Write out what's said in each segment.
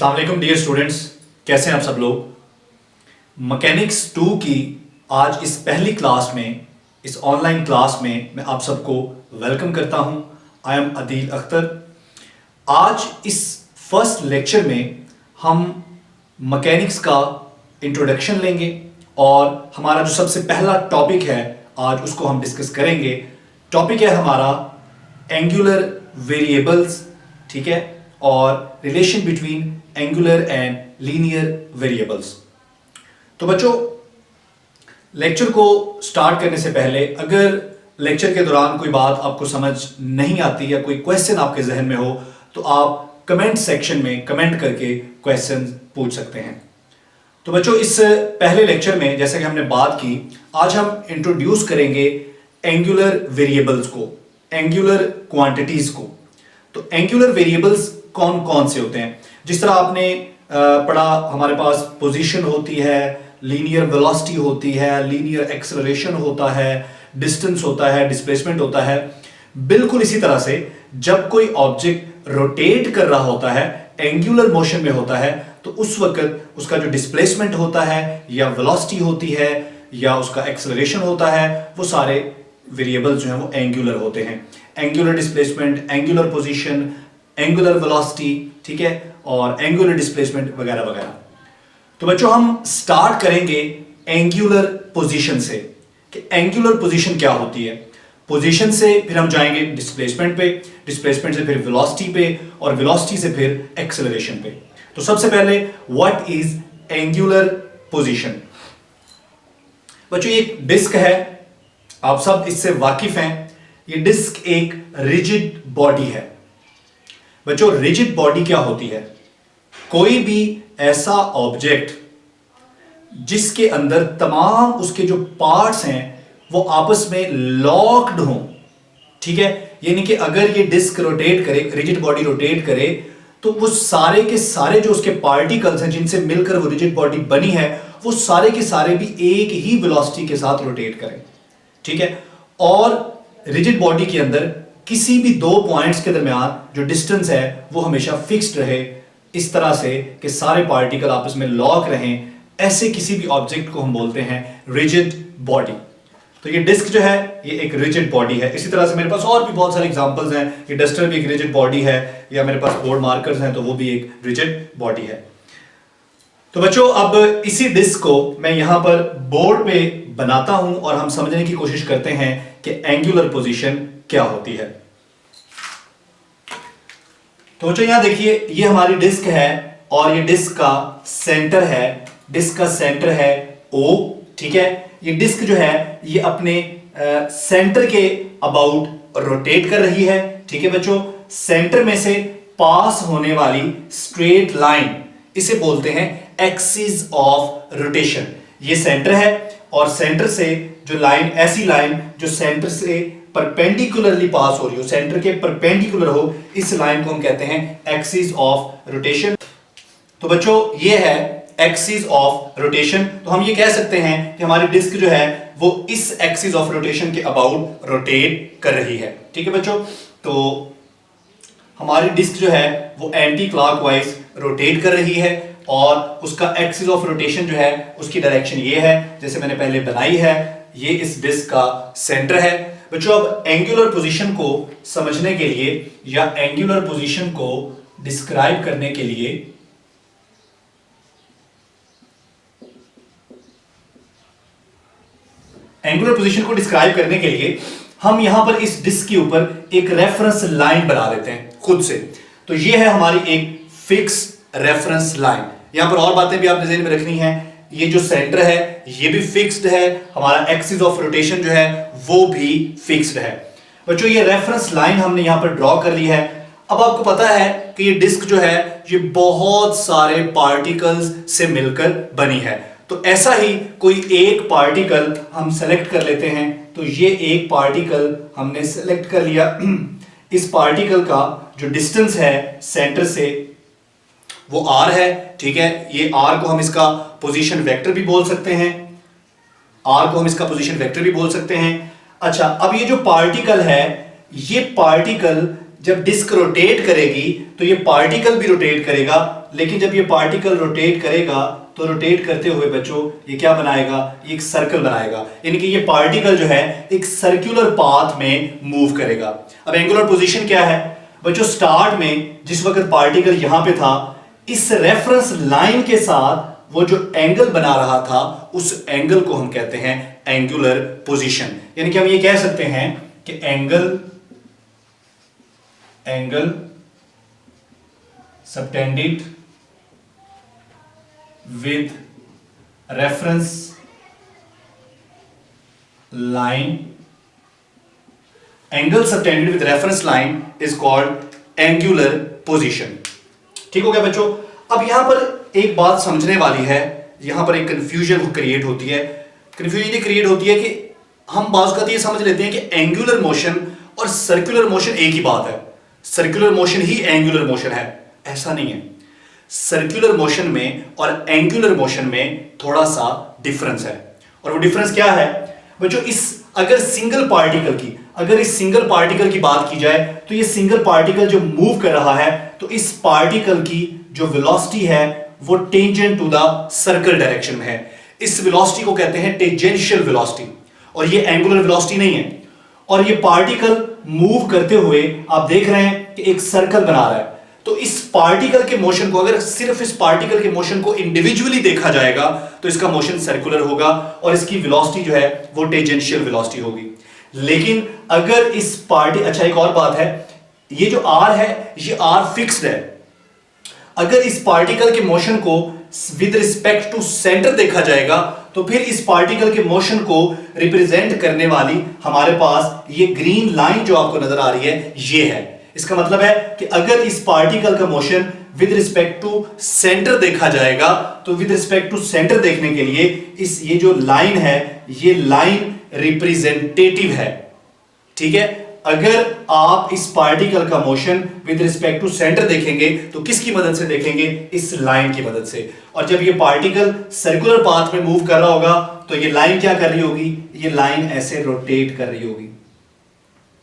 अस्सलाम वालेकुम dear students, कैसे हैं आप सब लोग। मैकेनिक्स 2 की आज इस पहली क्लास में, इस ऑनलाइन क्लास में मैं आप सबको वेलकम करता हूं। I am Adeel Akhtar. आज इस फर्स्ट लेक्चर में हम मैकेनिक्स का इंट्रोडक्शन लेंगे और हमारा जो सबसे पहला टॉपिक है आज उसको हम डिस्कस करेंगे। टॉपिक है हमारा एंगुलर वेरिएबल्स, ठीक है, और relation between angular and linear variables. तो बच्चों, लेक्चर को स्टार्ट करने से पहले अगर लेक्चर के दौरान कोई बात आपको समझ नहीं आती या कोई क्वेश्चन आपके जहन में हो तो आप कमेंट सेक्शन में कमेंट करके क्वेश्चन पूछ सकते हैं। तो बच्चों, इस पहले लेक्चर में जैसे कि हमने बात की, आज हम इंट्रोड्यूस करेंगे एंगुलर वेरिएबल्स को, एंगुलर क्वांटिटीज को। तो एंगुलर वेरिएबल्स कौन कौन से होते हैं? जिस तरह आपने पढ़ा, हमारे पास पोजीशन होती है, लीनियर वेलोसिटी होती है, लीनियर एक्सेलरेशन होता है, डिस्टेंस होता है, डिस्प्लेसमेंट होता है। बिल्कुल इसी तरह से जब कोई ऑब्जेक्ट रोटेट कर रहा होता है, एंगुलर मोशन में होता है, तो उस वक्त उसका जो डिस्प्लेसमेंट होता है या वेलोसिटी होती है या उसका एक्सेलरेशन होता है, वो सारे वेरिएबल्स जो हैं वो एंगुलर होते हैं। Angular displacement, angular position, angular velocity, ठीक है, और एंगुलर डिस्प्लेसमेंट वगैरह वगैरह। तो बच्चों, हम स्टार्ट करेंगे एंगुलर पोजीशन से कि एंगुलर पोजीशन क्या होती है। पोजीशन से फिर हम जाएंगे डिस्प्लेसमेंट पे, डिस्प्लेसमेंट से फिर वेलोसिटी पे, और वेलोसिटी से फिर एक्सेलरेशन पे। तो सबसे पहले व्हाट इज एंगुलर पोजीशन। बच्चों, ये एक डिस्क है, आप सब इससे वाकिफ हैं। ये डिस्क एक रिजिड बॉडी है। बच्चों, रिजिड बॉडी क्या होती है? कोई भी ऐसा ऑब्जेक्ट जिसके अंदर तमाम उसके जो पार्ट्स हैं वो आपस में लॉक्ड हों, ठीक है, यानी कि अगर ये डिस्क रोटेट करे, रिजिड बॉडी रोटेट करे, तो वो सारे के सारे जो उसके पार्टिकल्स हैं जिनसे मिलकर वो रिजिड बॉडी बनी है, वो सारे के सारे भी एक ही वेलोसिटी के साथ रोटेट करें, ठीक है। और रिजिड बॉडी के अंदर किसी भी दो पॉइंट्स के दरमियान जो डिस्टेंस है वो हमेशा फिक्स्ड रहे, इस तरह से कि सारे पार्टिकल आपस में लॉक रहें। ऐसे किसी भी ऑब्जेक्ट को हम बोलते हैं रिजिड बॉडी। तो ये डिस्क जो है ये एक रिजिड बॉडी है। इसी तरह से मेरे पास और भी बहुत सारे एग्जांपल्स हैं। ये डस्टर भी एक रिजिड बॉडी है, या मेरे पास बोर्ड मार्कर्स हैं तो वो भी एक रिजिड बॉडी है। तो बच्चों, अब इसी डिस्क को मैं यहां पर बोर्ड पे बनाता हूं और हम समझने की कोशिश करते हैं कि एंगुलर पोजीशन क्या होती है। तो बच्चों, यहां देखिए, ये हमारी डिस्क है और ये डिस्क का सेंटर है। डिस्क का सेंटर है O, ठीक है। ये डिस्क जो है ये अपने सेंटर के अबाउट रोटेट कर रही है, ठीक है बच्चों। सेंटर में से पास होने वाली स्ट्रेट लाइन, इसे बोलते हैं एक्सिस ऑफ रोटेशन। ये सेंटर है और सेंटर से जो लाइन, ऐसी लाइन जो सेंटर से परपेंडिकुलरली पास हो रही हो, सेंटर के परपेंडिकुलर हो, इस लाइन को हम कहते हैं एक्सिस ऑफ रोटेशन। तो बच्चों, ये है एक्सिस ऑफ रोटेशन। तो हम ये कह सकते हैं कि हमारी डिस्क जो है वो इस एक्सिस ऑफ रोटेशन के अबाउट रोटेट कर रही है, ठीक है बच्चों। तो हमारी डिस्क जो है वो एंटी क्लॉकवाइज रोटेट कर रही है और उसका एक्सिस ऑफ रोटेशन जो है उसकी डायरेक्शन ये है जैसे मैंने पहले बनाई है। ये इस डिस्क का सेंटर है। बच्चों, अब एंगुलर पोजीशन को समझने के लिए या एंगुलर पोजीशन को डिस्क्राइब करने के लिए हम यहां पर इस डिस्क के ऊपर एक रेफरेंस लाइन बना लेते हैं खुद से। तो ये है हमारी एक फिक्स रेफरेंस लाइन। यहां पर और बातें भी आपने ज़हन में रखनी है। ये जो सेंटर है ये भी फिक्स्ड है, हमारा एक्सिस ऑफ रोटेशन जो है वो भी फिक्स्ड है। बच्चों, ये रेफरेंस लाइन हमने यहां पर ड्रॉ कर ली है। अब आपको पता है कि ये डिस्क जो है ये बहुत सारे पार्टिकल्स से मिलकर बनी है। तो ऐसा ही कोई एक पार्टिकल हम सेलेक्ट कर लेते हैं। तो ये एक पार्टिकल हमने सेलेक्ट कर लिया। इस पार्टिकल का जो डिस्टेंस है सेंटर से वो r है, ठीक है। ये r को हम इसका पोजीशन वेक्टर भी बोल सकते हैं। अच्छा, अब ये जो पार्टिकल है, ये पार्टिकल जब डिस्क रोटेट करेगी तो ये पार्टिकल भी रोटेट करेगा, लेकिन जब ये पार्टिकल रोटेट करेगा तो रोटेट करते हुए बच्चों ये क्या बनाएगा, ये एक सर्कल बनाएगा, यानी कि ये पार्टिकल जो है एक सर्कुलर पाथ में मूव करेगा। अब एंगुलर पोजीशन क्या है बच्चों, स्टार्ट में जिस वक्त पार्टिकल यहां पे था, इस रेफरेंस लाइन के साथ वो जो एंगल बना रहा था उस एंगल को हम कहते हैं एंगुलर पोजीशन। यानी कि हम ये कह सकते हैं कि angle subtended with reference line, angle subtended with reference line is called angular position। ठीक हो गया बच्चों। अब यहां पर एक बात समझने वाली है, यहां पर एक कंफ्यूजन क्रिएट होती है। कंफ्यूजन ये क्रिएट होती है कि हम बाज़ ये समझ लेते हैं कि एंगुलर मोशन और सर्कुलर मोशन एक ही बात है, सर्कुलर मोशन ही एंगुलर मोशन है। ऐसा नहीं है, सर्कुलर मोशन में और एंगुलर मोशन में थोड़ा सा डिफरेंस है। और वो डिफरेंस क्या है बच्चों, अगर इस सिंगल पार्टिकल की बात की जाए तो ये सिंगल पार्टिकल जो मूव कर रहा है तो इस पार्टिकल की जो वेलोसिटी है वो tangent to the circle direction में है। इस वेलोसिटी को कहते हैं टेंजेंशियल वेलोसिटी, और ये एंगुलर वेलोसिटी नहीं है। और ये पार्टिकल मूव करते हुए आप देख रहे हैं कि एक सर्कल बना रहा है। तो इस पार्टिकल के मोशन को, अगर सिर्फ इस पार्टिकल के मोशन को इंडिविजुअली देखा जाएगा तो इसका मोशन सर्कुलर होगा और इसकी वेलोसिटी जो है वो टेंजेंशियल वेलोसिटी होगी। लेकिन अगर अच्छा एक और बात है, ये जो आर है ये आर फिक्स्ड है। अगर इस पार्टिकल के मोशन को विद रिस्पेक्ट टू सेंटर देखा जाएगा तो फिर इस पार्टिकल के मोशन को रिप्रेजेंट करने वाली हमारे पास ये ग्रीन लाइन जो आपको नजर आ रही है ये है। इसका मतलब है कि अगर इस पार्टिकल का motion with respect to centre देखा जाएगा तो विद रिस्पेक्ट टू सेंटर देखने के लिए ये जो लाइन है ये लाइन रिप्रेजेंटेटिव है। ठीक है, अगर आप इस पार्टिकल का motion with respect to centre देखेंगे तो किसकी मदद से देखेंगे, इस लाइन की मदद से। और जब ये पार्टिकल सर्कुलर पाथ में मूव कर रहा होगा तो ये लाइन क्या कर रही होगी, ये लाइन ऐसे रोटेट कर रही होगी।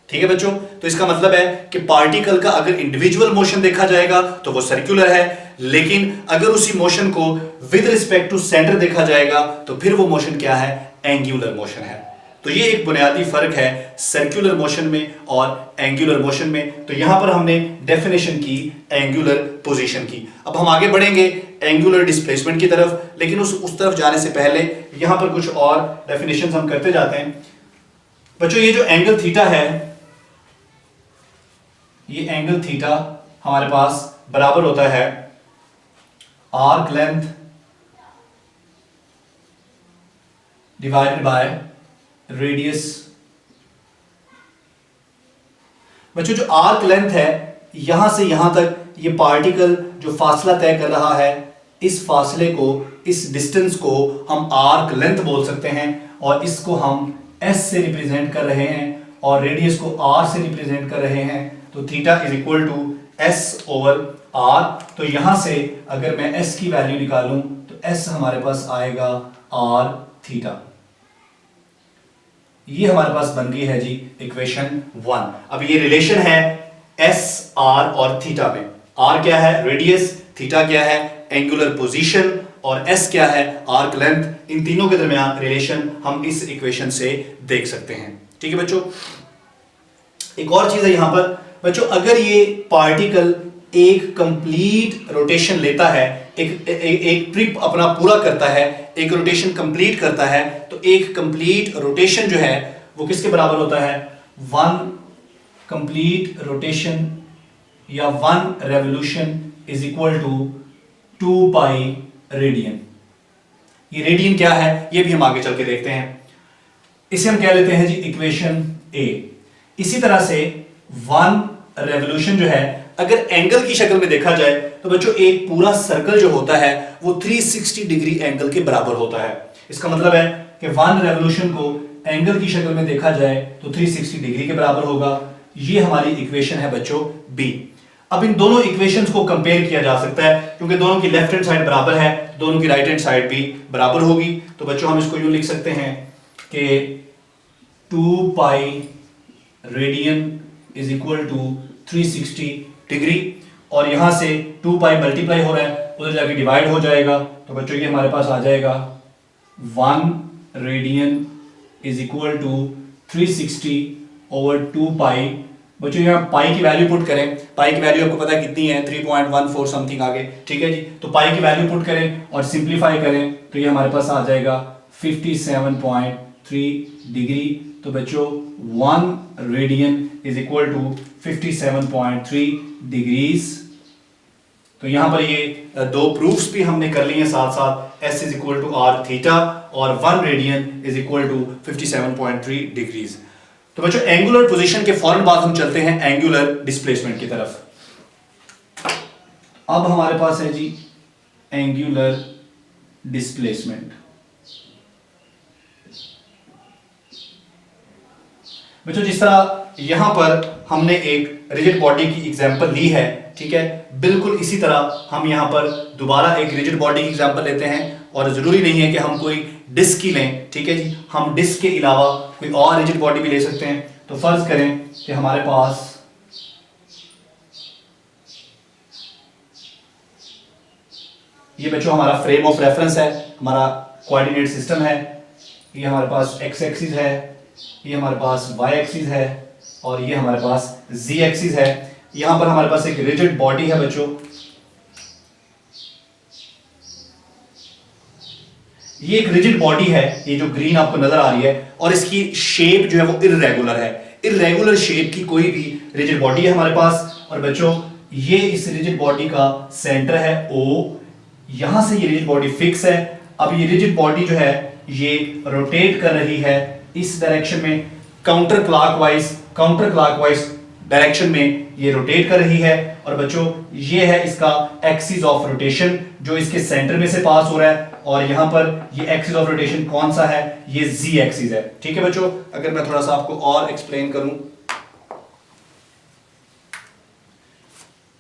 ठीक है बच्चों, तो इसका मतलब है कि पार्टिकल का अगर इंडिविजुअल मोशन देखा जाएगा तो वो सर्कुलर है, लेकिन अगर उसी मोशन को विद रिस्पेक्ट टू सेंटर देखा जाएगा तो फिर वो मोशन क्या है, एंगुलर मोशन है। तो ये एक बुनियादी फर्क है सर्कुलर मोशन में और एंगुलर मोशन में। तो यहां पर हमने डेफिनेशन की एंगुलर पोजीशन की। अब हम आगे बढ़ेंगे एंगुलर डिस्प्लेसमेंट की तरफ, लेकिन उस तरफ जाने से पहले यहां पर कुछ और डेफिनेशंस हम करते जाते हैं। बच्चों ये जो एंगल थीटा है, ये एंगल थीटा हमारे पास बराबर होता है arc length divided by radius. बच्चों जो आर्क लेंथ है यहां से यहां तक ये पार्टिकल जो फासला तय कर रहा है, इस फासले को, इस डिस्टेंस को हम आर्क लेंथ बोल सकते हैं। और इसको हम एस से रिप्रेजेंट कर रहे हैं और रेडियस को आर से रिप्रेजेंट कर रहे हैं। तो theta is equal to S over R. तो यहां से अगर मैं एस की वैल्यू निकालूं तो एस हमारे पास आएगा आर थीटा। ये हमारे पास बन गई है जी इक्वेशन 1। अब ये रिलेशन है एस आर और थीटा में। आर क्या है, रेडियस, थीटा क्या है, एंगुलर पोजीशन, और एस क्या है, आर्क लेंथ। इन तीनों के दरमियान रिलेशन हम इस इक्वेशन से देख सकते हैं। ठीक है बच्चों, एक और चीज है यहां पर बच्चों, अगर ये पार्टिकल एक कंप्लीट रोटेशन लेता है, एक ट्रिप अपना पूरा करता है, एक रोटेशन कंप्लीट करता है, तो एक कंप्लीट रोटेशन जो है वो किसके बराबर होता है, 1 कंप्लीट रोटेशन या 1 revolution is equal to 2 pi radian. ये रेडियन क्या है ये भी हम आगे चल के देखते हैं। इसे हम कह लेते हैं जी इक्वेशन ए। इसी तरह से 1 रेवोल्यूशन जो है अगर एंगल की शक्ल में देखा जाए तो बच्चों एक पूरा सर्कल जो होता है वो 360 डिग्री एंगल के बराबर होता है। इसका मतलब है कि 1 रेवोल्यूशन को एंगल की शक्ल में देखा जाए तो 360 डिग्री के बराबर होगा। ये हमारी इक्वेशन है बच्चों बी। अब इन दोनों इक्वेशंस को कंपेयर किया जा सकता है क्योंकि दोनों की लेफ्ट हैंड साइड बराबर है, दोनों की राइट हैंड साइड भी बराबर होगी। तो बच्चों हम इसको यूं लिख सकते हैं कि 2 pi radian is equal to 360 degree, और यहां से 2 पाई मल्टीप्लाई हो रहा है, उधर जाके डिवाइड हो जाएगा। तो बच्चों ये हमारे पास आ जाएगा 1 radian is equal to 360 over 2 pi. बच्चों यहाँ पाई की वैल्यू पुट करें, पाई की वैल्यू आपको पता है कितनी है, 3.14 समथिंग आगे, ठीक है जी। तो पाई की वैल्यू पुट करें और सिंप्लीफाई करें तो ये हमारे पास आ जाएगा 57.3 डिग्री। तो बच्चों 1 radian is equal to 57.3 degrees. तो यहां पर ये दो प्रूफ्स भी हमने कर लिए हैं साथ साथ, s is equal to R theta और 1 radian is equal to 57.3 degrees. तो बच्चों एंगुलर पोजीशन के फौरन बाद हम चलते हैं एंगुलर डिस्प्लेसमेंट की तरफ। अब हमारे पास है जी एंगुलर डिस्प्लेसमेंट। बच्चों जिस तरह यहां पर हमने एक रिजिड बॉडी की एग्जांपल ली है, ठीक है, बिल्कुल इसी तरह हम यहां पर दोबारा एक रिजिड बॉडी की एग्जांपल लेते हैं, और जरूरी नहीं है कि हम कोई डिस्क की लें, ठीक है जी, हम डिस्क के अलावा कोई और रिजिड बॉडी भी ले सकते हैं। तो फर्ज करें कि हमारे पास ये बच्चों हमारा फ्रेम ऑफ रेफरेंस है, हमारा कोऑर्डिनेट सिस्टम है, ये हमारे पास एक्स एक्सिस है, ये हमारे पास वाई एक्सिस है, और ये हमारे पास जी एक्सिस है। यहां पर हमारे पास एक रिजिड बॉडी है बच्चों, ये एक रिजिड बॉडी है, ये जो ग्रीन आपको नजर आ रही है, और इसकी शेप जो है वो इर्रेगुलर है। इर्रेगुलर शेप की कोई भी रिजिड बॉडी है हमारे पास, और बच्चों ये इस रिजिड बॉडी का सेंटर है O, यहां से ये रिजिड बॉडी फिक्स है। अब ये रिजिड बॉडी जो है ये रोटेट कर रही है इस डायरेक्शन में, काउंटर क्लॉकवाइज डायरेक्शन में ये रोटेट कर रही है, और बच्चों ये है इसका एक्सिस ऑफ रोटेशन जो इसके सेंटर में से पास हो रहा है, और यहां पर ये एक्सिस ऑफ रोटेशन कौन सा है, ये जी एक्सिस है, ठीक है बच्चों। अगर मैं थोड़ा सा आपको और एक्सप्लेन करूं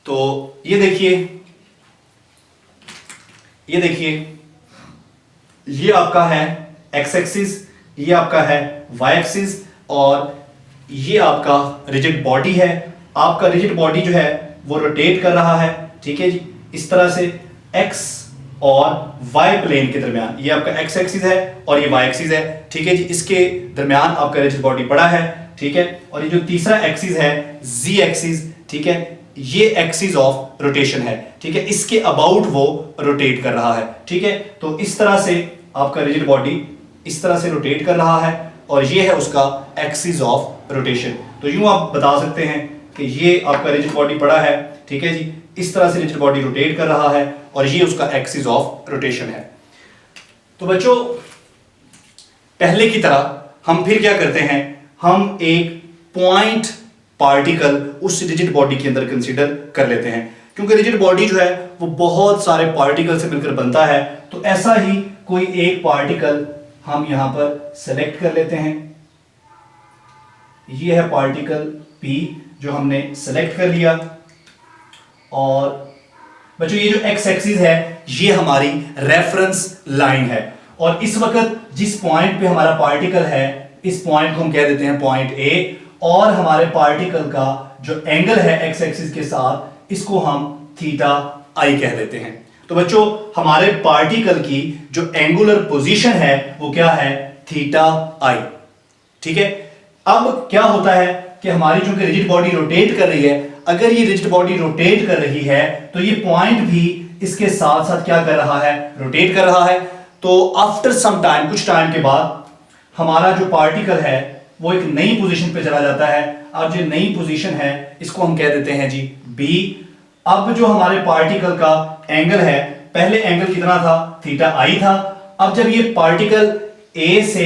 तो ये देखिए ये आपका है एक्स एक्सिस, ये आपका है वाई एक्सिस, और ये आपका रिजिड बॉडी है। आपका रिजिड बॉडी जो है वो रोटेट कर रहा है, ठीक है जी, इस तरह से एक्स और वाई प्लेन के दरमियान। ये आपका एक्स एक्सिस है और ये वाई एक्सिस है, ठीक है जी, इसके दरमियान आपका रिजिड बॉडी पड़ा है, ठीक है। और ये जो तीसरा एक्सिस है जी एक्सिस, ठीक है, ये एक्सिस ऑफ रोटेशन है, ठीक है, इसके अबाउट वो रोटेट कर रहा है, ठीक है। तो इस तरह से आपका रिजिड बॉडी इस तरह से रोटेट कर रहा है, और ये है उसका एक्सिस ऑफ रोटेशन। तो यूं आप बता सकते हैं कि ये आपका रिजिड बॉडी पड़ा है, ठीक है जी, इस तरह से रिजिड बॉडी रोटेट कर रहा है, और ये उसका एक्सिस ऑफ रोटेशन है। तो बच्चों पहले की तरह हम फिर क्या करते हैं, हम एक पॉइंट पार्टिकल उस रिजिड बॉडी के अंदर कंसीडर कर लेते हैं, क्योंकि रिजिड बॉडी जो है वो बहुत सारे पार्टिकल से मिलकर बनता है। तो ऐसा ही कोई एक पार्टिकल हम यहां पर सेलेक्ट कर लेते हैं, ये है पार्टिकल P जो हमने सेलेक्ट कर लिया। और बच्चों ये जो एक्स एक्सिस है ये हमारी रेफरेंस लाइन है, और इस वक्त जिस पॉइंट पे हमारा पार्टिकल है इस पॉइंट को हम कह देते हैं पॉइंट A, और हमारे पार्टिकल का जो एंगल है एक्स एक्सिस के साथ इसको हम थीटा आई कह देते हैं। तो बच्चों हमारे पार्टिकल की जो एंगुलर पोजीशन है वो क्या है, थीटा आई, ठीक है। अब क्या होता है कि हमारी जो रिजिड बॉडी रोटेट कर रही है, अगर ये रिजिड बॉडी रोटेट कर रही है तो ये पॉइंट भी इसके साथ साथ क्या कर रहा है, रोटेट कर रहा है। तो आफ्टर सम टाइम, कुछ टाइम के बाद हमारा जो पार्टिकल है वो एक नई पोजीशन पे चला जाता है, और जो नई पोजीशन है इसको हम कह देते हैं जी बी। अब जो हमारे पार्टिकल का एंगल है, पहले एंगल कितना था, थीटा आई था। अब जब ये पार्टिकल ए से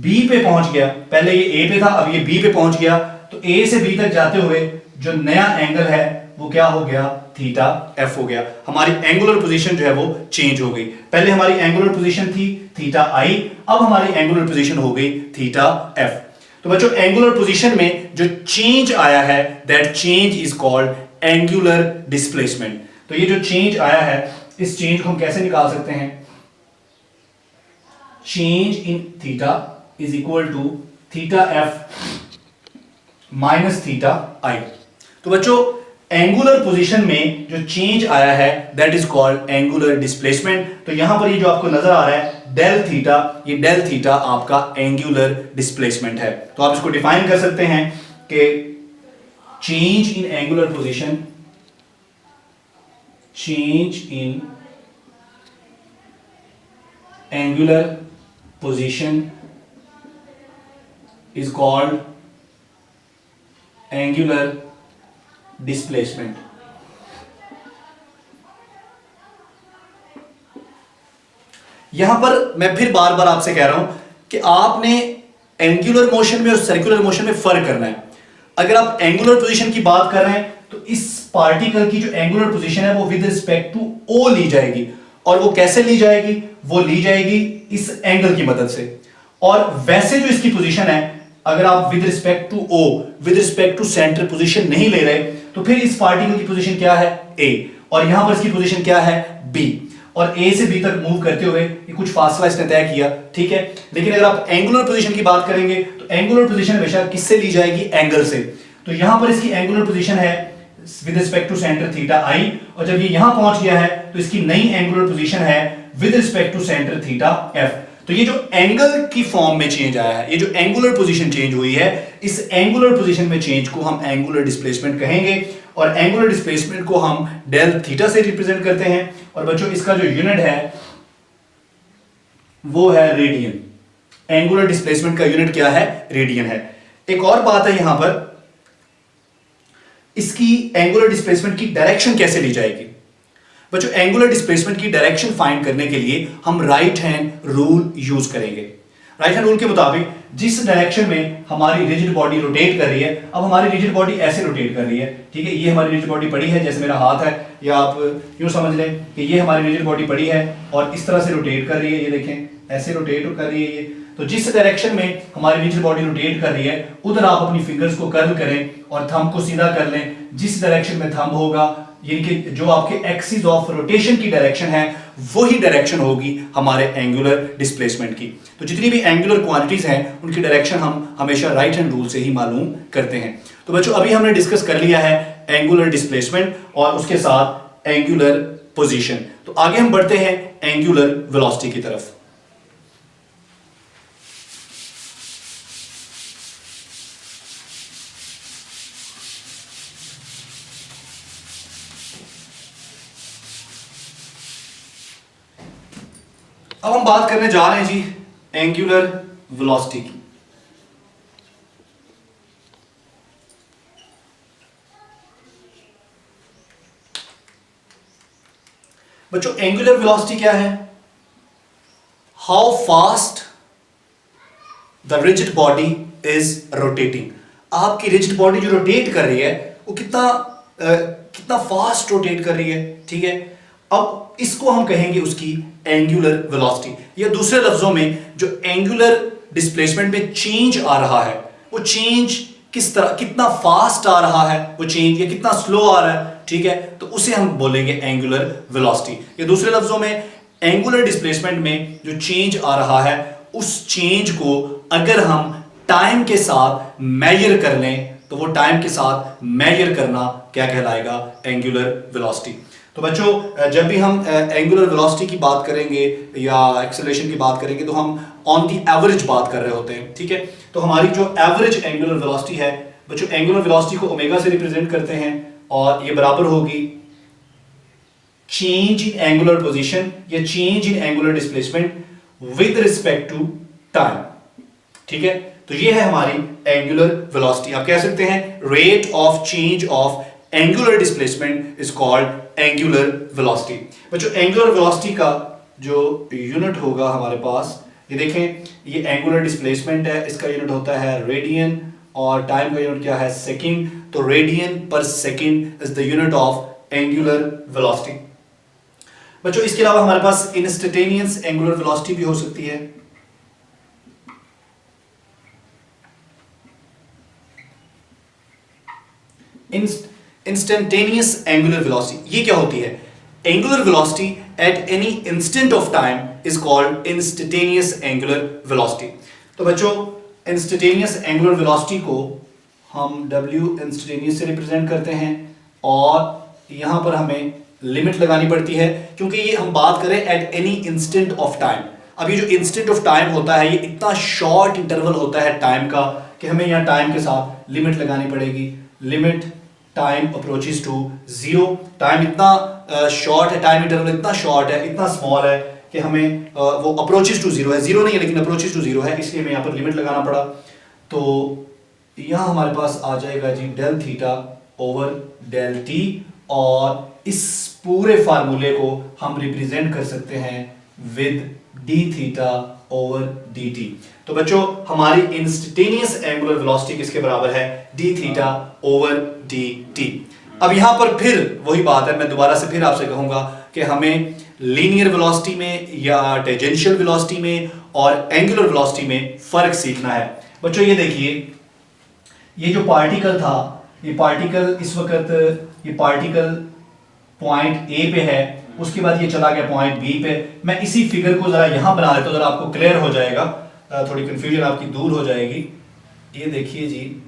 बी पे पहुंच गया, पहले ये ए पे था अब ये बी पे पहुंच गया, तो ए से बी तक जाते हुए जो नया एंगल है वो क्या हो गया, थीटा एफ हो गया। हमारी एंगुलर पोजीशन जो है वो चेंज हो गई। पहले हमारी एंगुलर पोजीशन थी थीटा आई, अब हमारी एंगुलर पोजीशन हो गई थीटा एफ। तो बच्चों एंगुलर पोजीशन में जो चेंज आया है that change is called angular displacement. तो ये जो चेंज आया है इस चेंज को हम कैसे निकाल सकते हैं, change in theta is equal to theta F minus theta I. तो बच्चों एंगुलर पोजीशन में जो चेंज आया है that is called angular displacement. तो यहां पर ये जो आपको नजर आ रहा है डेल थीटा, ये डेल थीटा आपका एंगुलर डिस्प्लेसमेंट है। तो आप इसको डिफाइन कर सकते हैं कि change in angular position, change in angular position is called angular displacement। यहां पर मैं फिर बार बार आपसे कह रहा हूं कि आपने एंगुलर मोशन में और सर्कुलर मोशन में फर्क करना है। अगर आप एंगुलर पोजीशन की बात कर रहे हैं तो इस पार्टिकल की जो एंगुलर पोजीशन है वो विद रिस्पेक्ट टू ओ ली जाएगी, और वो कैसे ली जाएगी, वो ली जाएगी इस एंगल की मदद से। और वैसे जो इसकी पोजीशन है, अगर आप with respect to O, with respect to centre position नहीं ले रहे, तो फिर इस पार्टिकल की पोजीशन क्या है ए, और यहां पर इसकी पोजीशन क्या है बी, और ए से बी तक मूव करते हुए ये कुछ फासला इसने तय किया, ठीक है। लेकिन अगर आप एंगुलर पोजीशन की बात करेंगे तो एंगुलर पोजीशन हमेशा किससे ली जाएगी, एंगल से। तो यहां पर इसकी एंगुलर पोजीशन है with respect to centre theta I, और जब ये यहां पहुंच गया है तो इसकी नई एंगुलर पोजीशन है with respect to centre theta F. तो ये जो एंगल की फॉर्म में चेंज आया है, ये जो एंगुलर पोजीशन चेंज हुई है, इस एंगुलर पोजीशन में चेंज को हम एंगुलर डिस्प्लेसमेंट कहेंगे, और एंगुलर डिस्प्लेसमेंट को हम डेल थीटा से रिप्रेजेंट करते हैं। और बच्चों इसका जो यूनिट है वो है रेडियन। एंगुलर डिस्प्लेसमेंट का यूनिट क्या है, रेडियन है। एक और बात है यहां पर, इसकी एंगुलर डिस्प्लेसमेंट की डायरेक्शन कैसे ली जाएगी। बच्चों एंगुलर डिस्प्लेसमेंट की डायरेक्शन फाइंड करने के लिए हम राइट हैंड रूल यूज करेंगे। राइट हैंड रूल के मुताबिक जिस डायरेक्शन में हमारी रिजिड बॉडी रोटेट कर रही है, अब हमारी रिजिड बॉडी ऐसे रोटेट कर रही है, ठीक है, ये हमारी रिजिड बॉडी पड़ी है, जैसे मेरा हाथ है, या आप यूं समझ लें कि ये हमारी रिजिड बॉडी पड़ी है और इस तरह से रोटेट कर रही है, ये देखें ऐसे रोटेट कर रही है ये। तो जिस डायरेक्शन में हमारी रिजिड बॉडी रोटेट कर रही है उधर आप अपनी फिंगर्स को कर्ल करें और थंब को सीधा कर लें। जिस डायरेक्शन में थंब होगा, यानी कि जो आपके एक्सिस ऑफ रोटेशन की डायरेक्शन है, वही डायरेक्शन होगी हमारे एंगुलर डिस्प्लेसमेंट की। तो जितनी भी एंगुलर क्वांटिटीज हैं उनकी डायरेक्शन हम हमेशा राइट हैंड रूल से ही मालूम करते हैं। तो बच्चों अभी हमने डिस्कस कर लिया है एंगुलर डिस्प्लेसमेंट और उसके साथ एंगुलर पोजीशन। तो आगे हम बढ़ते हैं एंगुलर वेलोसिटी की तरफ। अब हम बात करने जा रहे हैं जी एंगुलर वेलोसिटी की। बच्चों एंगुलर वेलोसिटी क्या है, how fast the rigid body is rotating. आपकी रिजिड बॉडी जो रोटेट कर रही है वो कितना फास्ट रोटेट कर रही है, ठीक है। अब इसको हम कहेंगे उसकी एंगुलर वेलोसिटी, या दूसरे लफ्जों में जो एंगुलर डिस्प्लेसमेंट में चेंज आ रहा है वो चेंज किस तरह, कितना फास्ट आ रहा है वो चेंज, या कितना स्लो आ रहा है, ठीक है, तो उसे हम बोलेंगे एंगुलर वेलोसिटी। या दूसरे लफ्जों में एंगुलर डिस्प्लेसमेंट में जो चेंज आ रहा है उस चेंज को अगर हम टाइम के साथ मेजर कर लें तो वो टाइम के साथ मेजर करना क्या कहलाएगा, एंगुलर वेलोसिटी। तो बच्चों जब भी हम एंगुलर वेलोसिटी की बात करेंगे या एक्सेलरेशन की बात करेंगे तो हम ऑन दी एवरेज बात कर रहे होते हैं, ठीक है। तो हमारी जो एवरेज एंगुलर वेलोसिटी है बच्चों, एंगुलर वेलोसिटी को ओमेगा से रिप्रेजेंट करते हैं और ये बराबर होगी चेंज इन एंगुलर पोजीशन या change in angular displacement with respect to time, ठीक है। तो ये है हमारी एंगुलर वेलोसिटी। आप कह सकते हैं rate of change of angular displacement is called angular velocity. बच्चों एंगुलर वेलोसिटी का जो यूनिट होगा हमारे पास, ये देखें, ये एंगुलर डिस्प्लेसमेंट है, इसका यूनिट होता है रेडियन और टाइम का यूनिट क्या है, सेकंड। तो रेडियन पर second is the unit of angular velocity. बच्चों इसके अलावा हमारे पास इंस्टेंटेनियस एंगुलर वेलोसिटी भी हो सकती है। इंस्टेंटेनियस एंगुलर वेलोसिटी ये क्या होती है, angular velocity at any instant of time is called instantaneous angular velocity. तो बच्चों इंस्टेंटेनियस एंगुलर वेलोसिटी को हम w इंस्टेंटेनियस से रिप्रेजेंट करते हैं और यहां पर हमें लिमिट लगानी पड़ती है क्योंकि ये हम बात करें at any instant of time. अब ये जो इंस्टेंट ऑफ टाइम होता है ये इतना शॉर्ट इंटरवल होता है टाइम का कि हमें यहाँ टाइम के साथ लिमिट लगानी पड़ेगी। Limit time approaches to zero. Time इतना शॉर्ट है, टाइम इंटरवल इतना शॉर्ट है, इतना स्मॉल है कि हमें वो अप्रोचेस टू जीरो है, जीरो नहीं है लेकिन अप्रोचेस टू जीरो है, इसलिए हमें यहाँ पर लिमिट लगाना पड़ा। तो यहाँ हमारे पास आ जाएगा जी del theta over del T और इस पूरे फार्मूले को हम रिप्रेजेंट कर सकते हैं with D theta over D T. तो बच्चों हमारी इंस्टेंटेनियस एंगुलर वेलोसिटी किसके बराबर है? D theta over D T. अब यहां पर फिर वही बात है, मैं दोबारा से फिर आपसे कहूंगा कि हमें लीनियर वेलोसिटी में या टेंजेंशियल वेलोसिटी में और एंगुलर वेलोसिटी में फर्क सीखना है। बच्चों ये देखिए, ये जो पार्टिकल था, ये पार्टिकल इस वक्त ये पार्टिकल पॉइंट ए पे है, उसके बाद ये चला गया पॉइंट बी पे। मैं इसी फिगर को जरा यहां बना देता हूं, जरा आपको क्लियर हो जाएगा, थोड़ी कंफ्यूजन आपकी दूर हो जाएगी। ये देखिए जी,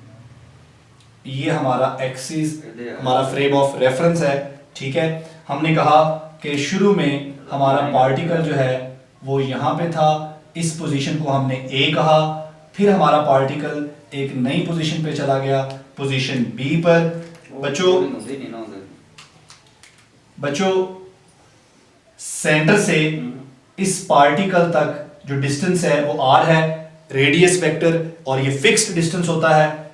ये हमारा एक्सिस, हमारा फ्रेम ऑफ रेफरेंस है, ठीक है। हमने कहा कि शुरू में हमारा पार्टिकल जो है वो यहां पे था, इस पोजीशन को हमने ए कहा, फिर हमारा पार्टिकल एक नई पोजीशन पे चला गया, पोजीशन बी पर। बच्चों सेंटर से इस पार्टिकल तक जो डिस्टेंस है वो r है, रेडियस वेक्टर, और ये फिक्स्ड डिस्टेंस होता है।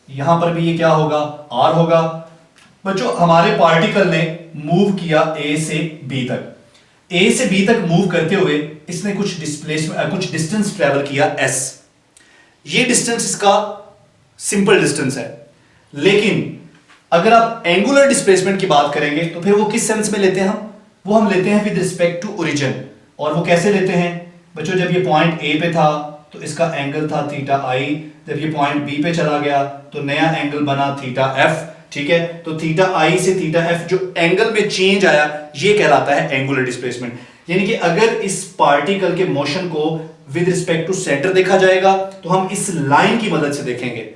यहां पर भी ये क्या होगा? r होगा। बच्चों हमारे पार्टिकल ने मूव किया a से b तक। a से b तक मूव करते हुए इसने कुछ डिस्टेंस ट्रेवल किया s। ये डिस्टेंस इसका सिंपल डिस्टेंस है, लेकिन अगर आप एंगुलर डिस्प्लेसमेंट की बात करेंगे तो फिर वो किस सेंस में लेते हैं वो हम लेते हैं विद रिस्पेक्ट टू ओरिजिन। और वो कैसे लेते हैं बच्चों? जब ये पॉइंट ए पे था तो इसका एंगल था थीटा आई, जब ये पॉइंट बी पे चला गया तो नया एंगल बना थीटा एफ, ठीक है। तो थीटा आई से थीटा एफ जो एंगल में चेंज आया ये कहलाता है एंगुलर डिस्प्लेसमेंट। यानी कि अगर इस पार्टिकल के मोशन को विद रिस्पेक्ट टू सेंटर देखा जाएगा तो हम इस लाइन की मदद से देखेंगे,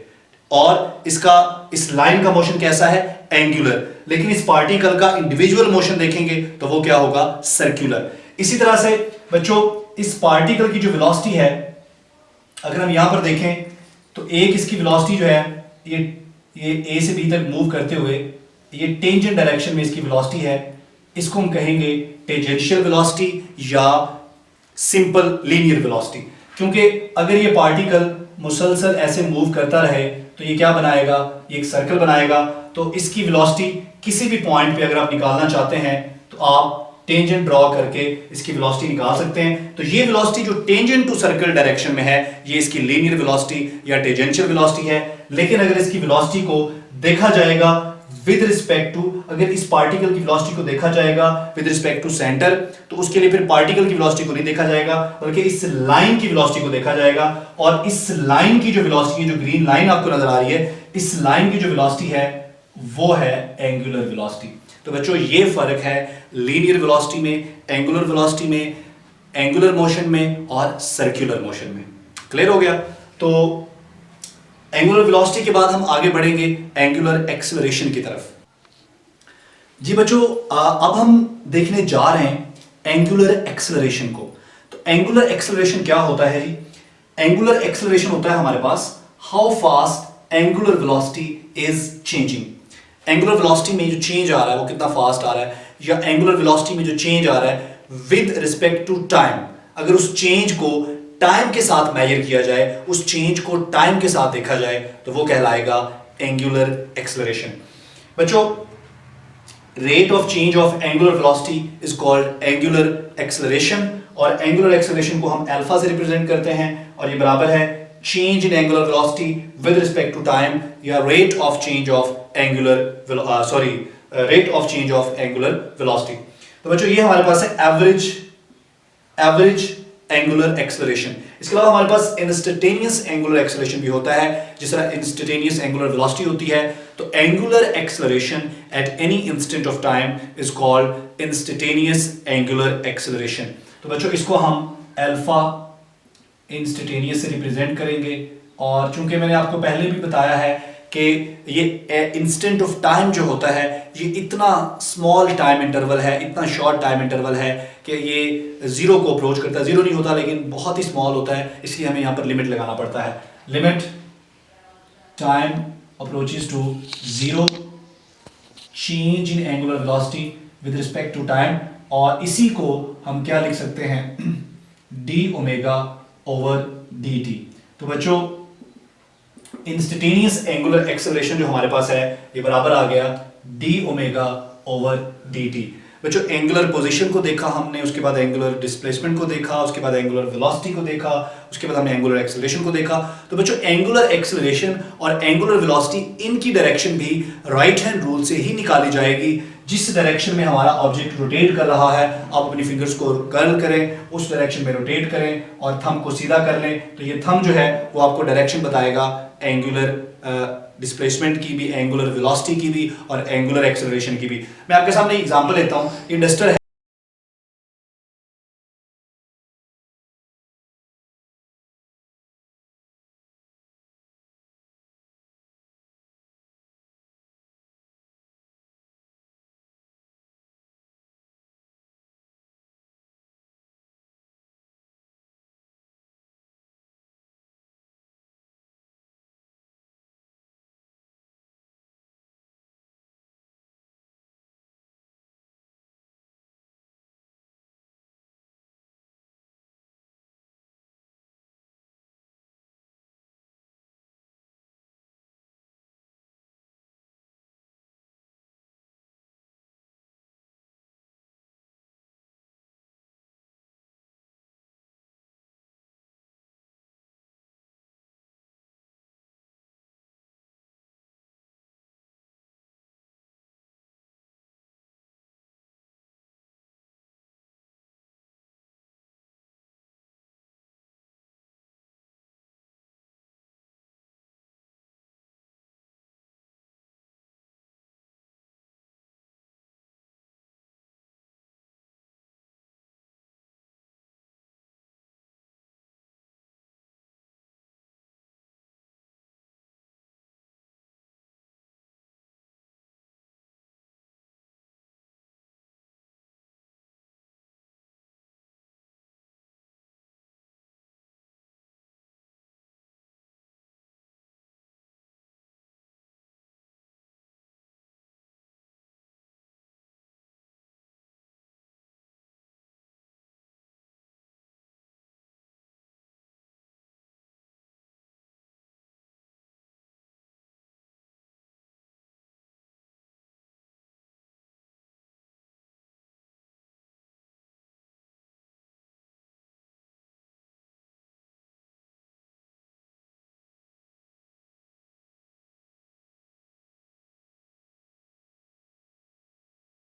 और इस लाइन का मोशन कैसा है? एंगुलर। लेकिन इस पार्टिकल का इंडिविजुअल मोशन देखेंगे तो वो क्या होगा? सर्कुलर। इसी तरह से बच्चों इस पार्टिकल की जो वेलोसिटी है, अगर हम यहां पर देखें तो एक इसकी वेलोसिटी जो है ये ए से बी तक मूव करते हुए ये टेंजेंट डायरेक्शन में इसकी वेलोसिटी है, इसको हम कहेंगे टेंजेंशियल वेलोसिटी या सिंपल लीनियर वेलोसिटी। क्योंकि अगर ये पार्टिकल मुसलसल ऐसे मूव करता रहे तो ये क्या बनाएगा? ये एक सर्कल बनाएगा। तो इसकी वेलोसिटी किसी भी पॉइंट पे अगर आप निकालना चाहते हैं तो आप टेंजेंट ड्रॉ करके इसकी वेलोसिटी निकाल सकते हैं। तो ये वेलोसिटी जो टेंजेंट टू सर्कल डायरेक्शन में है ये इसकी लीनियर वेलोसिटी या टेंजेंशियल वेलोसिटी है। लेकिन अगर इसकी वेलोसिटी को देखा जाएगा विद रिस्पेक्ट टू, अगर इस पार्टिकल की वेलोसिटी को देखा जाएगा विद रिस्पेक्ट टू सेंटर, तो उसके लिए फिर पार्टिकल की वेलोसिटी को नहीं देखा जाएगा बल्कि इस लाइन की वेलोसिटी को देखा जाएगा। और इस लाइन की जो वेलोसिटी है, जो ग्रीन लाइन आपको नजर आ रही है, इस लाइन की जो वेलोसिटी है वो है एंगुलर वेलोसिटी। तो बच्चों ये फर्क है लीनियर वेलोसिटी में, एंगुलर वेलोसिटी में, एंगुलर मोशन में और सर्कुलर मोशन में। क्लियर हो गया? तो एंगुलर वेलोसिटी के बाद हम आगे बढ़ेंगे एंगुलर एक्सेलरेशन की तरफ। जी बच्चों अब हम देखने जा रहे हैं एंगुलर एक्सेलरेशन को। तो एंगुलर एक्सेलरेशन क्या होता है जी? एंगुलर एक्सेलरेशन होता है हमारे पास how fast angular velocity is changing. Angular velocity में जो चेंज आ रहा है वो कितना फास्ट आ रहा है, या एंगुलर वेलोसिटी में जो चेंज आ रहा है विद रिस्पेक्ट टू टाइम। अगर उस चेंज को टाइम के साथ मेजर किया जाए, उस चेंज को टाइम के साथ देखा जाए तो वो कहलाएगा एंगुलर एक्सेलरेशन। बच्चों rate of change of angular velocity is called angular acceleration, और एंगुलर एक्सेलरेशन को हम अल्फा से रिप्रेजेंट करते हैं और ये बराबर है change in angular velocity with respect to time, या rate of change of rate of change of angular velocity. तो बच्चों ये हमारे पास है एवरेज एंगुलर एक्सेलरेशन। इसके अलावा हमारे पास इंस्टेंटेनियस एंगुलर एक्सेलरेशन भी होता है, जिस तरह इंस्टेंटेनियस एंगुलर वेलोसिटी होती है। तो angular acceleration at any instant of time is called instantaneous angular acceleration. तो बच्चों इसको हम अल्फा इंस्टेंटेनियस से रिप्रेजेंट करेंगे, और चूंकि मैंने आपको पहले भी बताया है कि ये इंस्टेंट ऑफ टाइम जो होता है ये इतना स्मॉल टाइम इंटरवल है, इतना शॉर्ट टाइम इंटरवल है कि ये जीरो को अप्रोच करता है। जीरो नहीं होता लेकिन बहुत ही स्मॉल होता है, इसलिए हमें यहाँ पर लिमिट लगाना पड़ता है। Limit time approaches to zero, change in angular velocity with respect to time, और इसी को हम क्या लिख सकते हैं, D omega over D T. तो बच्चों इंस्टेंटेनियस एंगुलर एक्सेलरेशन जो हमारे पास है ये बराबर आ गया D omega over D T. बच्चों एंगुलर पोजीशन को देखा हमने, उसके बाद एंगुलर डिस्प्लेसमेंट को देखा, उसके बाद एंगुलर वेलोसिटी को देखा, उसके बाद हमने एंगुलर एक्सेलरेशन को देखा। तो बच्चों एंगुलर एक्सेलरेशन और एंगुलर वेलोसिटी इनकी डायरेक्शन भी राइट हैंड रूल से ही निकाली जाएगी। जिस डायरेक्शन में हमारा ऑब्जेक्ट रोटेट कर रहा है, आप अपनी फिंगर्स को कर्ल करें, उस डायरेक्शन में रोटेट करें और थंब को सीधा कर लें, तो ये थंब जो है वो आपको डायरेक्शन बताएगा एंगुलर डिस्प्लेसमेंट की भी, एंगुलर वेलोसिटी की भी और एंगुलर एक्सेलरेशन की भी। मैं आपके सामने एग्जांपल लेता हूं, ये डस्टर है,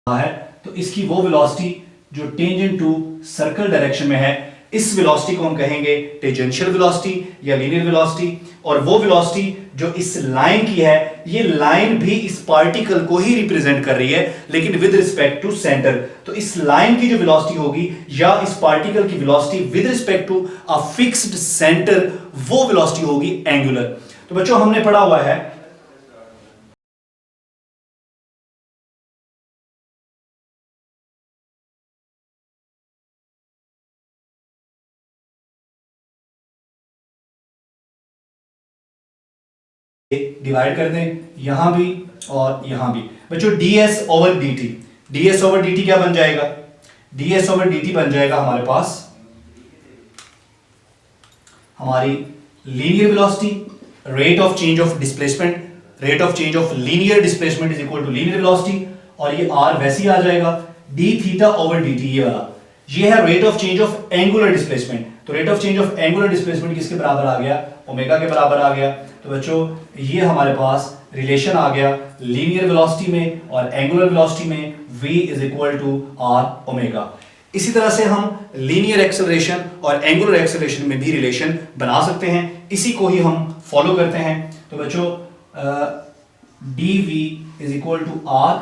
है तो इसकी वो वेलोसिटी जो टेंजेंट टू सर्कल डायरेक्शन में है, इस वेलोसिटी को हम कहेंगे टेंजेंशियल वेलोसिटी या लीनियर वेलोसिटी। और वो वेलोसिटी जो इस लाइन की है, ये लाइन भी इस पार्टिकल को ही रिप्रेजेंट कर रही है लेकिन विद रिस्पेक्ट टू सेंटर। तो इस लाइन की जो वेलोसिटी होगी या इस पार्टिकल की velocity with respect to a fixed centre, वो वेलोसिटी होगी एंगुलर। तो बच्चों हमने पढ़ा हुआ है डिवाइड कर दें यहां भी और यहां भी। बच्चों ds over dt, ds over dt क्या बन जाएगा, ds ओवर dt बन जाएगा हमारे पास हमारी linear velocity, rate of change of displacement, rate of change of linear displacement is equal to linear velocity, और ये r वैसे ही आ जाएगा d थीटा ओवर dt, ये वाला ये है rate of change of angular displacement. तो rate of change of angular displacement किसके बराबर आ गया, ओमेगा के बराबर आ गया। तो बच्चों ये हमारे पास रिलेशन आ गया लीनियर वेलोसिटी में और एंगुलर वेलोसिटी में, v is equal to r omega. इसी तरह से हम लीनियर एक्सेलरेशन और एंगुलर एक्सेलरेशन में भी रिलेशन बना सकते हैं, इसी को ही हम फॉलो करते हैं। तो बच्चों dv is equal to r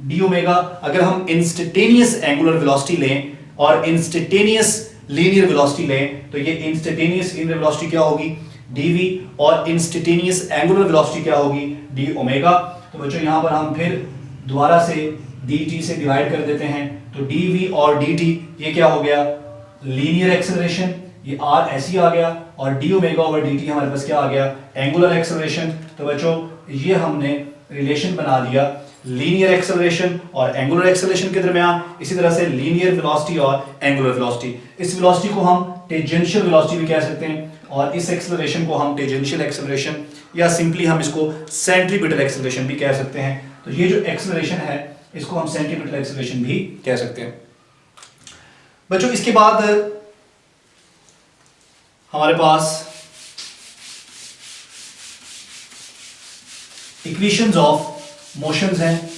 D omega. अगर हम इंस्टेंटेनियस एंगुलर वेलोसिटी लें और इंस्टेंटेनियस लीनियर वेलोसिटी लें तो ये इंस्टेंटेनियस लीनियर वेलोसिटी क्या होगी, dv, और इंस्टेंटेनियस एंगुलर वेलोसिटी क्या होगी, d ओमेगा। तो बच्चों यहाँ पर हम फिर दोबारा से dt से डिवाइड कर देते हैं, तो dv और dt ये क्या हो गया, लीनियर एक्सेलरेशन, ये r ऐसी आ गया, और d ओमेगा ओवर dt हमारे पास क्या आ गया, एंगुलर एक्सेलरेशन। तो बच्चों ये हमने रिलेशन बना दिया लीनियर एक्सेलरेशन और एंगुलर एक्सेलरेशन के दरमियान, इसी तरह से लीनियर वेलोसिटी और एंगुलर वेलोसिटी। इस वेलोसिटी को हम टेंजेंशियल वेलोसिटी भी कह सकते हैं, और इस एक्सेलरेशन को हम टेंजेंशियल एक्सेलरेशन या सिंपली हम इसको सेंट्रीपिटल एक्सेलरेशन भी कह सकते हैं। तो ये जो एक्सेलरेशन है इसको हम सेंट्रीपिटल एक्सेलरेशन भी कह सकते हैं। बच्चों इसके बाद हमारे पास इक्वेशंस ऑफ मोशंस हैं।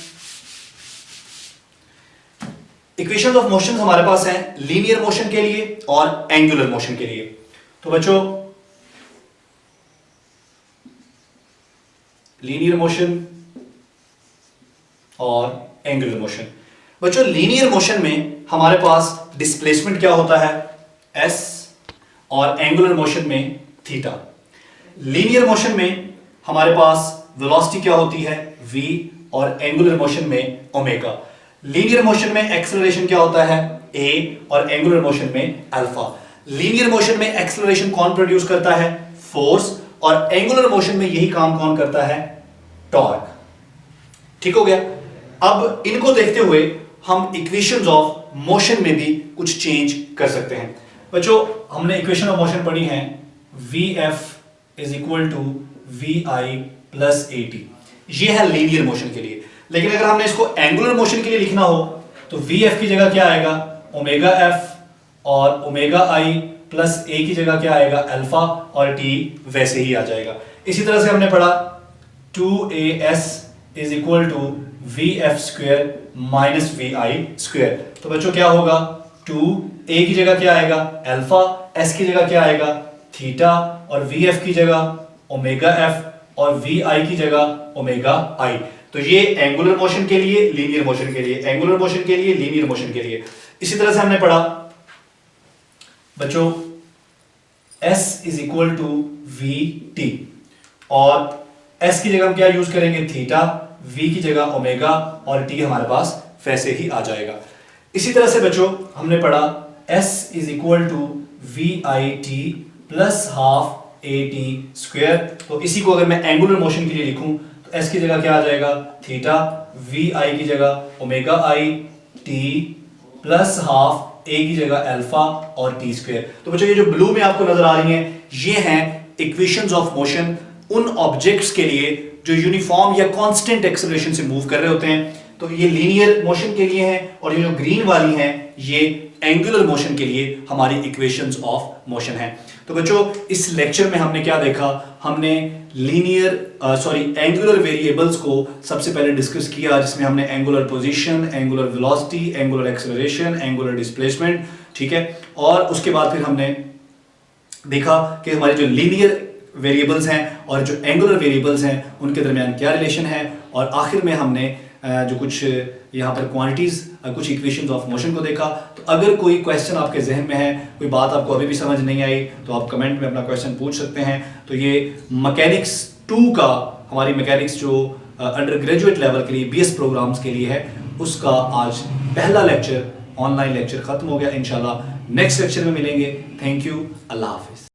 इक्वेशंस ऑफ मोशंस हमारे पास हैं लीनियर मोशन के लिए और एंगुलर मोशन के लिए। तो बच्चों लीनियर मोशन और एंगुलर मोशन, बच्चों लीनियर मोशन में हमारे पास डिस्प्लेसमेंट क्या होता है, s, और एंगुलर मोशन में थीटा। लीनियर मोशन में हमारे पास वेलोसिटी क्या होती है, v, और एंगुलर मोशन में ओमेगा। लीनियर मोशन में एक्सेलरेशन क्या होता है, a, और एंगुलर मोशन में अल्फा। लीनियर मोशन में एक्सेलरेशन कौन प्रोड्यूस करता है, फोर्स, और एंगुलर मोशन में यही काम कौन करता है, टॉर्क। ठीक हो गया। अब इनको देखते हुए हम इक्वेशंस ऑफ मोशन में भी कुछ चेंज कर सकते हैं। बच्चों हमने इक्वेशन ऑफ मोशन पढ़ी है, vf is equal to vi plus at, ये है लीनियर मोशन के लिए। लेकिन अगर हमने इसको एंगुलर मोशन के लिए लिखना हो तो vf की जगह क्या आएगा, ओमेगा f, और ओमेगा i प्लस a की जगह क्या आएगा, अल्फा, और t वैसे ही आ जाएगा। इसी तरह से हमने पढ़ा 2as is equal to vf square minus vi square. तो बच्चों क्या होगा, 2a की जगह क्या आएगा, अल्फा, s की जगह क्या आएगा, थीटा, और vf की जगह ओमेगा f, और vi की जगह ओमेगा i। तो ये एंगुलर मोशन के लिए, लीनियर मोशन के लिए, एंगुलर मोशन के लिए, लीनियर मोशन के लिए। इसी तरह से हमने पढ़ा बच्चों s is equal to vt, और s की जगह हम क्या यूज करेंगे, थीटा, v की जगह ओमेगा, और t हमारे पास वैसे ही आ जाएगा। इसी तरह से बच्चों हमने पढ़ा s is equal to vit plus half at square. तो इसी को अगर मैं एंगुलर मोशन के लिए लिखूं तो s की जगह क्या आ जाएगा, थीटा, vi की जगह omega i, t plus half a की जगह अल्फा, और t स्क्वायर। तो बच्चों ये जो ब्लू में आपको नजर आ रही हैं ये हैं इक्वेशंस ऑफ मोशन उन ऑब्जेक्ट्स के लिए जो यूनिफॉर्म या कांस्टेंट एक्सेलरेशन से मूव कर रहे होते हैं। तो ये लीनियर मोशन के लिए हैं, और ये जो ग्रीन वाली हैं ये एंगुलर मोशन के लिए हमारी इक्वेशंस ऑफ मोशन हैं। तो बच्चों इस लेक्चर में हमने क्या देखा, हमने एंगुलर वेरिएबल्स को सबसे पहले डिस्कस किया, जिसमें हमने angular position, angular velocity, angular acceleration, angular displacement, ठीक है। और उसके बाद फिर हमने देखा कि हमारे जो लीनियर वेरिएबल्स हैं और जो एंगुलर वेरिएबल्स हैं उनके दरमियान क्या रिलेशन है, और आखिर में हमने जो कुछ यहाँ पर क्वांटिटीज, कुछ इक्वेशंस ऑफ मोशन को देखा। तो अगर कोई क्वेश्चन आपके जहन में है, कोई बात आपको अभी भी समझ नहीं आई, तो आप कमेंट में अपना क्वेश्चन पूछ सकते हैं। तो ये मैकेनिक्स 2 का, हमारी मैकेनिक्स जो अंडर ग्रेजुएट लेवल के लिए BS प्रोग्राम्स के लिए है, उसका आज पहला लेक्चर, ऑनलाइन लेक्चर खत्म हो गया। इंशाल्लाह नेक्स्ट लेक्चर में मिलेंगे। Thank you, Allah Hafiz.